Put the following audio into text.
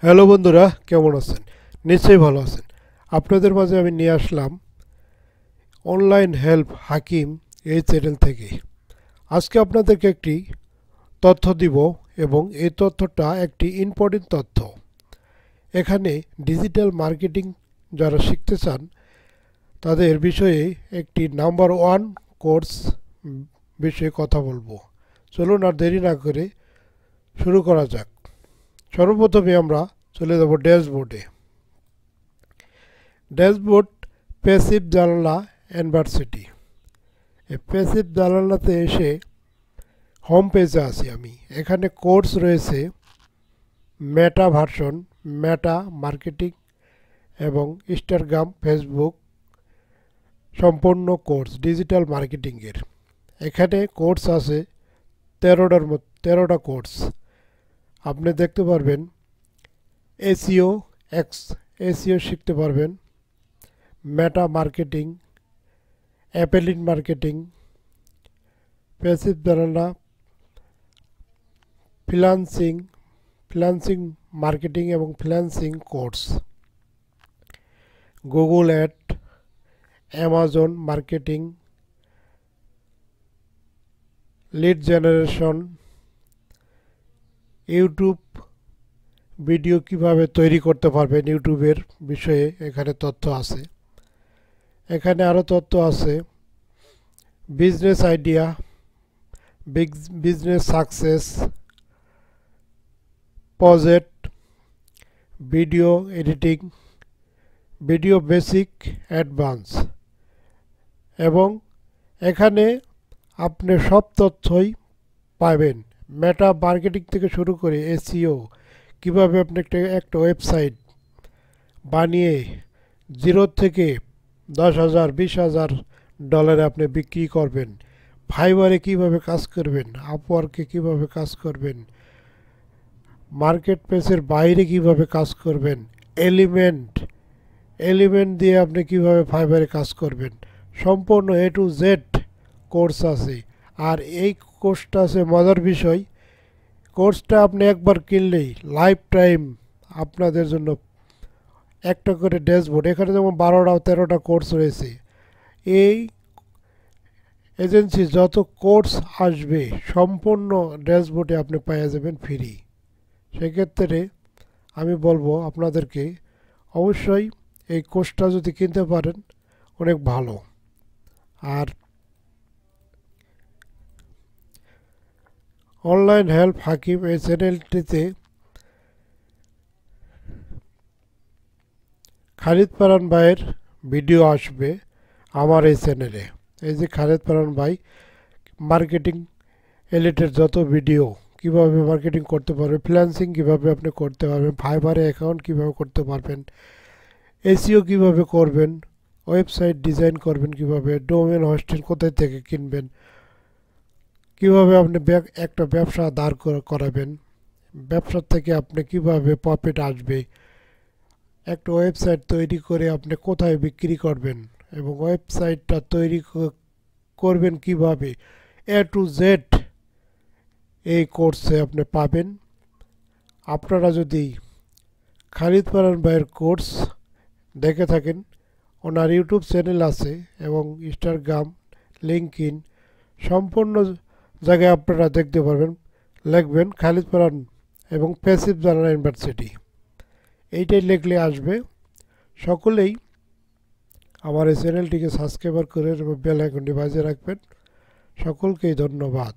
Hello বন্ধুরা, কেমন আছেন? নিশ্চয়ই ভালো আছেন। আপনাদের মাঝে আমি নিয়ে আসলাম অনলাইন হেল্প হাকিম এই চ্যানেল থেকে। আজকে আপনাদেরকে একটি তথ্য দিব এবং এই তথ্যটা একটি ইম্পর্টেন্ট তথ্য। এখানে ডিজিটাল মার্কেটিং যারা শিখতে চান তাদের বিষয়ে একটি নাম্বার 1 কোর্স বিষয়ে কথা বলবো। চলুন আর দেরি না করে শুরু করা যাক। সর্বপ্রথমে আমরা চলে যাব ড্যাশবোর্ডে। ড্যাশবোর্ড প্যাসিভ জানালা ইউনিভার্সিটি। এই প্যাসিভ জানালাতে এসে হোম পেজে আছি আমি। এখানে কোর্স রয়েছে মেটা ভার্সন, মেটা মার্কেটিং এবং ইনস্টাগ্রাম, ফেসবুক সম্পূর্ণ কোর্স ডিজিটাল মার্কেটিংয়ের। এখানে কোর্স আছে 13টা কোর্স। আপনি দেখতে পারবেন এসইও এসইও শিখতে পারবেন, মেটা মার্কেটিং, অ্যাপেলিন মার্কেটিং, প্যাসিভ জানালা, ফ্রিল্যান্সিং মার্কেটিং এবং freelancing course, Google ad, Amazon marketing, lead generation, YouTube video কিভাবে তৈরি করতে পারবেন ইউটিউবের বিষয়ে এখানে তথ্য আছে। এখানে আরও তথ্য আছে business idea, business success, project, video editing, video basic, advance. এবং এখানে আপনি সব তথ্যই পাবেন। মেটা মার্কেটিং থেকে শুরু করে এসইও, কীভাবে আপনি একটা ওয়েবসাইট বানিয়ে 0 থেকে 10,000 20,000 ডলারে আপনি বিক্রি করবেন, ফাইবারে কিভাবে কাজ করবেন, আপওয়ার্কে কিভাবে কাজ করবেন, মার্কেট প্লেসের বাইরে কিভাবে কাজ করবেন, এলিমেন্ট দিয়ে আপনি কিভাবে ফাইবারে কাজ করবেন, সম্পূর্ণ A to Z কোর্স আছে। আর এই কোর্সটা আছে মজার বিষয়, কোর্সটা আপনি একবার কিনলেই লাইফ টাইম আপনাদের জন্য একটা করে ড্যাশবোর্ড। এখানে যেমন 12টা 13টা কোর্স রয়েছে। এই এজেন্সি যত কোর্স আসবে সম্পূর্ণ ড্যাশবোর্ডে আপনি পেয়ে যাবেন ফ্রি। সেক্ষেত্রে আমি বলবো আপনাদেরকে অবশ্যই এই কোর্সটা যদি কিনতে পারেন অনেক ভালো। আর অনলাইন হেল্প হাকিম এই চ্যানেলটিতে খালিদ ফারহান ভাইয়ের ভিডিও আসবে আমার এই চ্যানেলে। এই যে খালিদ ফারহান ভাই মার্কেটিং এলিটের যত ভিডিও, কিভাবে মার্কেটিং করতে পারবেন, ফ্রিল্যান্সিং কীভাবে আপনি করতে পারবেন, ফাইবারে অ্যাকাউন্ট কীভাবে করতে পারবেন, এসইও কীভাবে করবেন, ওয়েবসাইট ডিজাইন করবেন কীভাবে, ডোমেন হোস্টিং কোথায় থেকে কিনবেন, কীভাবে আপনি একটা ব্যবসা দাঁড় করাবেন, ব্যবসার থেকে আপনি কীভাবে প্রফিট আসবে, একটা ওয়েবসাইট তৈরি করে আপনি কোথায় বিক্রি করবেন এবং ওয়েবসাইটটা তৈরি করবেন কিভাবে, A to Z এই কোর্সে আপনি পাবেন। আপনারা যদি খালিদ ফারহান ভাইয়ের কোর্স দেখে থাকেন, ওনার ইউটিউব চ্যানেল আছে এবং ইনস্টাগ্রাম, লিঙ্কডইন সম্পূর্ণ জায়গায় আপনারা দেখতে পারবেন। লিখবেন খালিদ ফারহান এবং প্যাসিভ জানালা ইউনিভার্সিটি, এইটাই লিখলে আসবে। সকলেই আমার এই চ্যানেলটিকে সাবস্ক্রাইব করে এবং বেল আইকনটি বাজিয়ে রাখবেন। সকলকেই ধন্যবাদ।